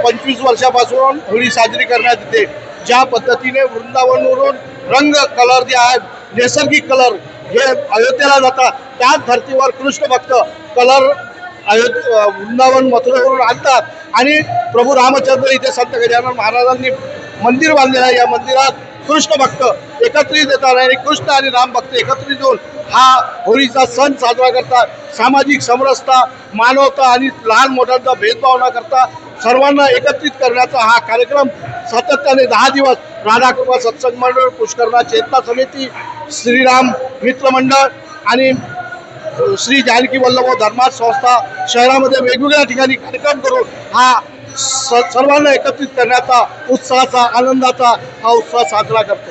25 वर्षापासून होळी साजरी करण्यात येते। ज्या पद्धतीने वृंदावनवरून रंग कलर जे आहेत नैसर्गिक कलर हे अयोध्येला जातात, त्याच धर्तीवर कृष्ण भक्त कलर वृंदावन मथुरेवरून आणतात आणि प्रभू रामचंद्र इथे संत गजानन महाराजांनी मंदिर बांधलेलं आहे। या मंदिरात कृष्ण भक्त एकत्रित येतात आणि कृष्ण आणि राम भक्त एकत्रित येऊन हा होळीचा सण साजरा करतात। सामाजिक समरसता, मानवता आणि लहान मोठ्यांचा भेदभाव न करता सर्वांना एकत्रित करण्याचा हा कार्यक्रम सातत्याने 10 दिवस राधाकृपा सत्संग मंडळ, पुष्करणा चेतना समिती, श्रीराम मित्र मंडळ आणि श्री जानकी वल्लभ धर्मार्थ संस्था शहरामध्ये वेगवेगळ्या ठिकाणी कार्यक्रम करून हा सर्वांना एकत्रित करण्याचा उत्साहाचा आनंदाचा हा उत्सव साजरा करतो।